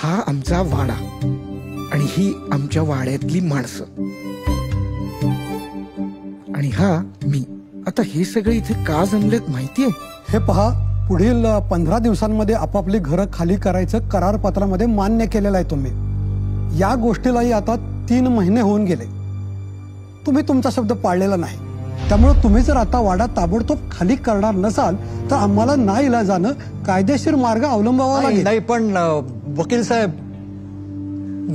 हा आमचा वाडा आणि ही आमच्या वाड्यातली माणसं आणि हा मी. आता हे सगळे इथे का जमलेत माहितीये? हे पहा, पुढील 15 दिवसांमध्ये आपापली घरं खाली करायचं करारपत्रामध्ये मान्य केलेलं आहे तुम्ही. या गोष्टीलाही आता 3 महिने होऊन गेले. तुम्ही तुमचा शब्द पाळलेला नाही. त्यामुळे तुम्ही जर आता वाडा ताबडतोब खाली करणार नसाल तर आम्हाला नाईलाजानं कायदेशीर मार्ग अवलंबावा लागेल. नाही पण वकील साहेब,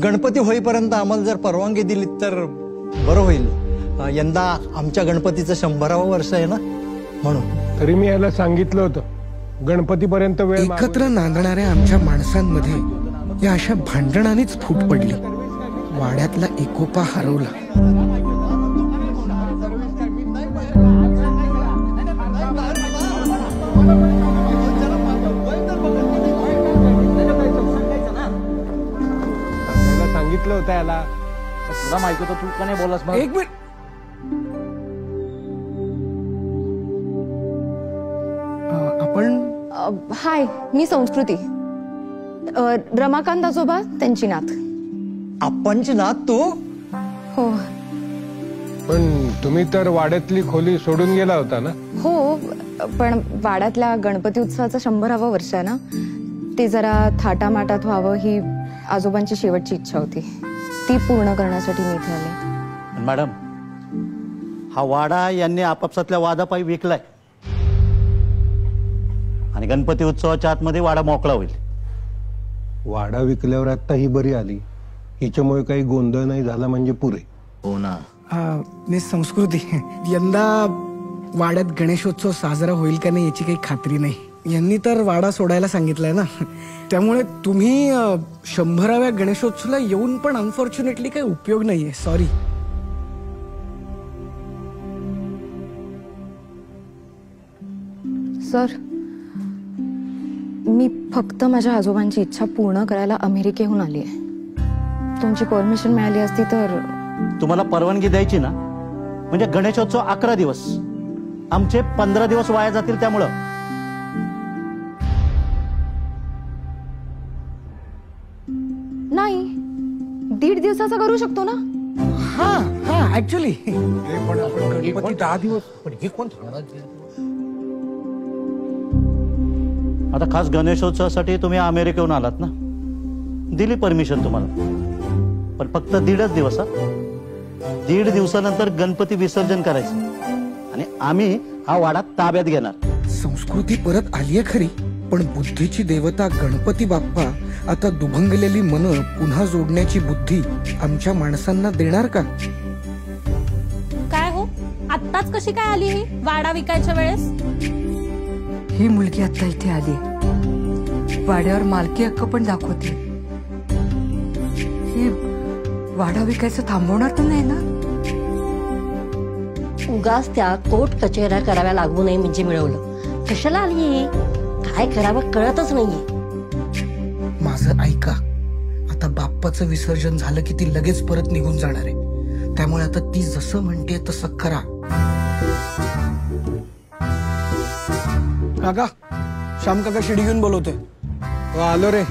गणपती होईपर्यंत आम्हाला जर परवानगी दिली तर बरं होईल. यंदा आमच्या गणपतीचं 100वे वर्ष आहे ना, म्हणून. तरी मी याला सांगितलं होतं गणपतीपर्यंत वेळ. एकत्र नांदणाऱ्या आमच्या माणसांमध्ये या अशा भांडणानेच फूट पडली. वाड्यातला एकोपा हरवला. सांगितलं होतं याला. तुला माहिती होतं, तू का नाही बोललास? एक मिनिट. आपण हाय, मी संस्कृती. रमाकांत आजोबा त्यांची नात. आपणची नात तू? हो. पण तुम्ही तर वाड्यातली खोली सोडून गेला होता ना? हो, पण वाड्यातल्या गणपती उत्सवाचं 100वे वर्ष आहे ना, ते जरा थाटामाटात व्हावं ही आजोबांची शेवटची इच्छा होती. ती पूर्ण करण्यासाठी मी इथे आले. मॅडम, हा वाडा यांनी आपापसातल्या वादापायी विकलाय आणि गणपती उत्सवाच्या आतमध्ये वाडा मोकळा होईल. वाडा विकल्यावर आता ही बरी आली, हिच्यामुळे काही गोंधळ नाही झाला म्हणजे पुरे. हो ना. संस्कृती, यंदा वाड्यात गणेशोत्सव साजरा होईल का नाही याची काही खात्री नाही. यांनी तर वाडा सोडायला सांगितलंय ना, त्यामुळे तुम्ही 100व्या गणेशोत्सवाला येऊन पण अनफॉर्च्युनेटली काही उपयोग नाहीये. सॉरी. सर, मी फक्त माझ्या आजोबांची इच्छा पूर्ण करायला अमेरिकेहून आली आहे. तुमची परमिशन मिळाली असती तर. तुम्हाला परवानगी द्यायची ना, म्हणजे गणेशोत्सव 11 दिवस, आमचे 15 दिवस वाया जातील. त्यामुळं नाही, 1.5 दिवसाचा करू शकतो ना. हा हा ऍक्च्युली. गणपती 10 दिवस, पण हे कोण? आता खास गणेशोत्सवासाठी तुम्ही अमेरिकेहून आलात ना, दिली परमिशन तुम्हाला, पण फक्त 1.5 दिवस. 1.5 दिवसानंतर गणपती विसर्जन करायचं आणि आम्ही हा वाडा ताब्यात घेणार. संस्कृती परत आलीये खरी, पण बुद्धीची देवता गणपती बाप्पा आता दुभंगलेली मनं पुन्हा जोडण्याची बुद्धी आमच्या माणसांना देणार का? काय हो, आत्ताच कशी काय आली ही वाडा विकायच्या वेळेस? ही मुलगी आता इथे आली, वाड्यावर मालकी हक्क पण दाखवते. ही वाडा विकायचं थांबवणार तर नाही ना? उगाच त्या कोर्ट कचेऱ्या कराव्या लागू नये म्हणजे मिळवलं. कशाला आली? काय करावं कळतच नाहीये. माझं ऐका, आता बाप्पाचं विसर्जन झालं की ती लगेच परत निघून जाणार आहे. त्यामुळे आता ती जसं म्हणते तसं करा. काका, श्याम काका शिडी घेऊन बोलवते. आलो रे.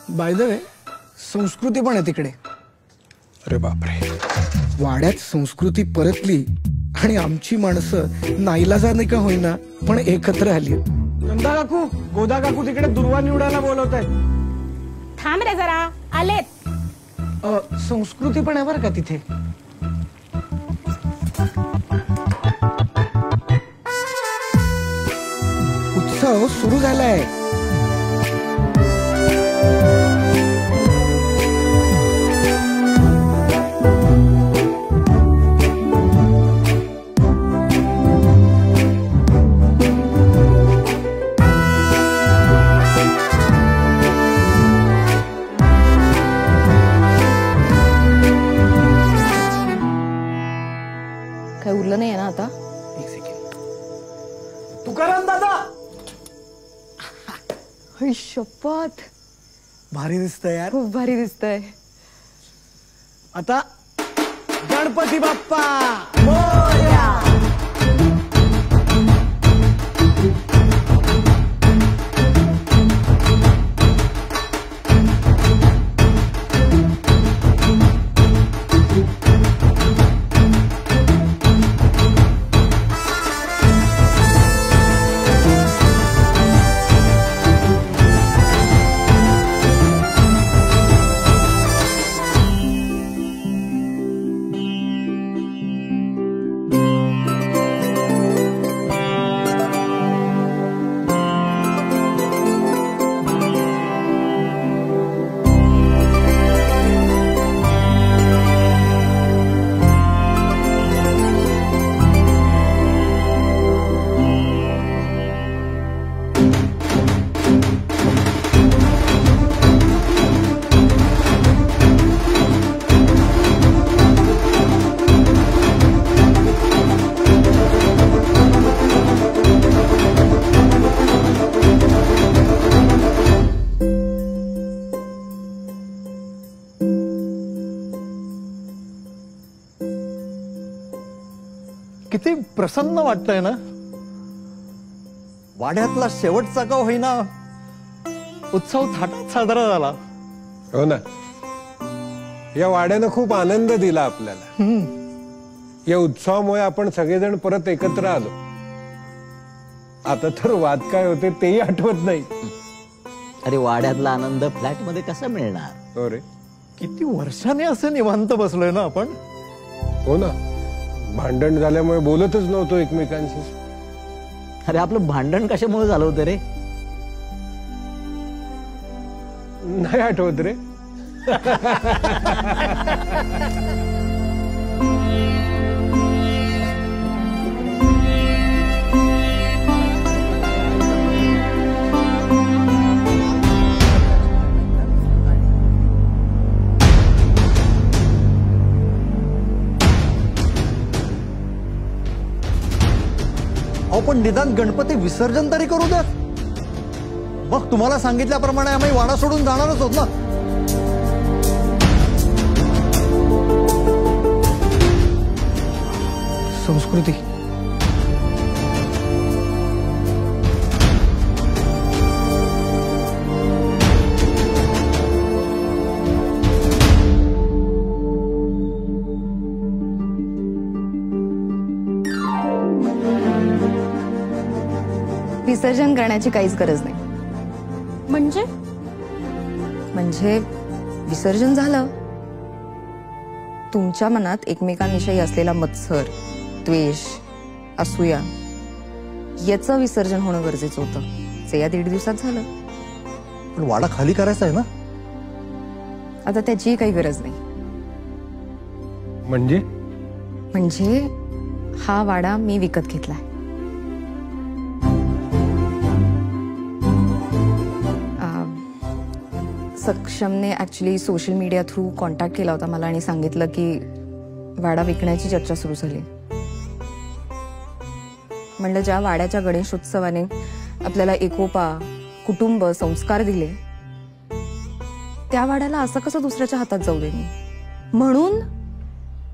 बाय द वे, संस्कृती पण आहे तिकडे. अरे बापरे. वाड्यात संस्कृती परतली आणि आमची माणसं नाईलाजाने का होईना पण एकत्र आली. नंदा काकू, गोदा काकू तिकडे दुर्वा निवडायला बोलवत आहेत. थांब रे जरा, आलेत. संस्कृती पण आहे बरं का तिथे. उत्सव सुरू झालाय. काही उरलं नाही ना आता? एक सेकंड. तुकाराम दादा, शपथ, भारी दिसतंय यार. खूप भारी दिसतंय. आता गणपती बाप्पा किती प्रसन्न वाटतंय ना. वाड्यातला शेवटचा का होईना उत्सव थाटात साजरा झाला. हो ना, या वाड्यानं खूप आनंद दिला आपल्याला. या उत्सवामुळे आपण सगळेजण परत एकत्र आलो. आता तर वाद काय होते तेही आठवत नाही. अरे वाड्यातला आनंद फ्लॅट मध्ये कसा मिळणार. हो रे, किती वर्षाने असं निवांत बसलोय ना आपण. हो ना, भांडण झाल्यामुळे बोलतच नव्हतो एकमेकांशी. अरे आपलं भांडण कशामुळे झालं होतं रे. नाही आठवत रे. पण निदान गणपती विसर्जन तरी करू द्या. मग तुम्हाला सांगितल्याप्रमाणे आम्ही वाडा सोडून जाणारच होत ना. संस्कृती, विसर्जन करण्याची काहीच गरज नाही. म्हणजे विसर्जन झालं. तुमच्या मनात एकमेकांविषयी असलेला मत्सर, द्वेष, असूया याचं विसर्जन होणं गरजेचं होतं. जे या 1.5 दिवसात झालं. पण वाडा खाली करायचा आहे ना. आता त्याची काही गरज नाही. म्हणजे हा वाडा मी विकत घेतलाय. सक्षमने actually social media through contact केला होता मला आणि सांगितलं की वाडा विकण्याची चर्चा सुरू झाली. म्हणलं ज्या वाड्याच्या गणेशोत्सवाने आपल्याला एकोपा, कुटुंब, संस्कार दिले त्या वाड्याला असं कसं दुसऱ्याच्या हातात जाऊ दे मी. म्हणून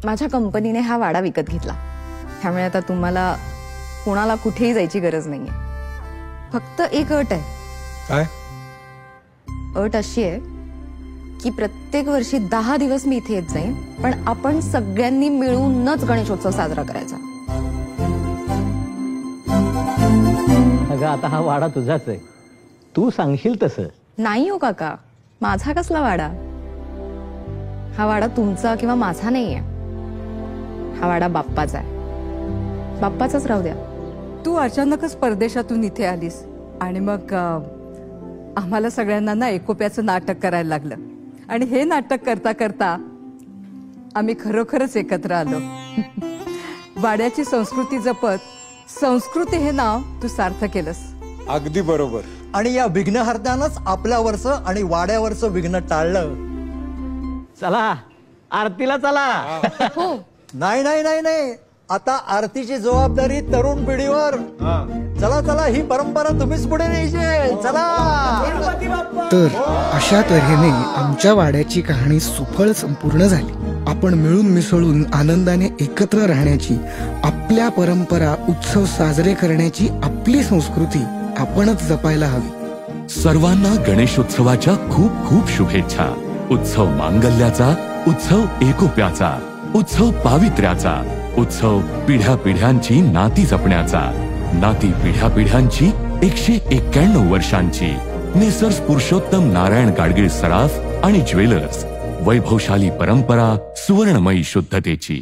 माझ्या कंपनीने हा वाडा विकत घेतला. त्यामुळे आता तुम्हाला कोणाला कुठेही जायची गरज नाहीये. फक्त एक अट आहे. काय अट अशी आहे की प्रत्येक वर्षी 10 दिवस मी इथे येत जाईन, पण आपण सगळ्यांनी मिळूनच गणेशोत्सव साजरा करायचा. अगं आता हा वाडा तुझाच आहे. तू सांगशील तसं. नाही हो काका, माझा कसला वाडा. हा वाडा तुमचा किंवा माझा नाहीये. हा वाडा बाप्पाचा आहे. बाप्पाचाच राहू द्या. तू अचानकच परदेशातून इथे आलीस आणि मग आम्हाला सगळ्यांना ना एकोप्याचं नाटक करायला लागलं. आणि हे नाटक करता करता आम्ही खरोखरच एकत्र आलो. वाड्याची संस्कृती जपत संस्कृती हे नाव तू सार्थ केलंस. अगदी बरोबर. आणि या विघ्नहर्त्यानंच आपल्यावरचं आणि वाड्यावरचं विघ्न टाळलं. चला आरतीला चला. नाही नाही नाही नाही, आता आरतीची जबाबदारी तरुण पिढीवर. चला चला, ही परंपरा तुम्हीच पुढे न्यायची. चला. तर अशा तऱ्हेने आमच्या वाड्याची कहाणी सुफळ संपूर्ण झाली. आपण मिळून मिसळून आनंदाने एकत्र राहण्याची, आपल्या परंपरा, उत्सव साजरे करण्याची आपली संस्कृती आपणच जपायला हवी. सर्वांना गणेशोत्सवाच्या खूप खूप शुभेच्छा. उत्सव मांगल्याचा, उत्सव एकोप्याचा, उत्सव पावित्र्याचा, उत्सव पिढ्या पिढ्यांची नाती जपण्याचा, नाती पिढ्या पिढ्यांची 191 वर्षांची. मेसर्स पुरुषोत्तम नारायण गाडगीळ सराफ आणि ज्वेलर्स. वैभवशाली परंपरा, सुवर्णमयी शुद्धतेची.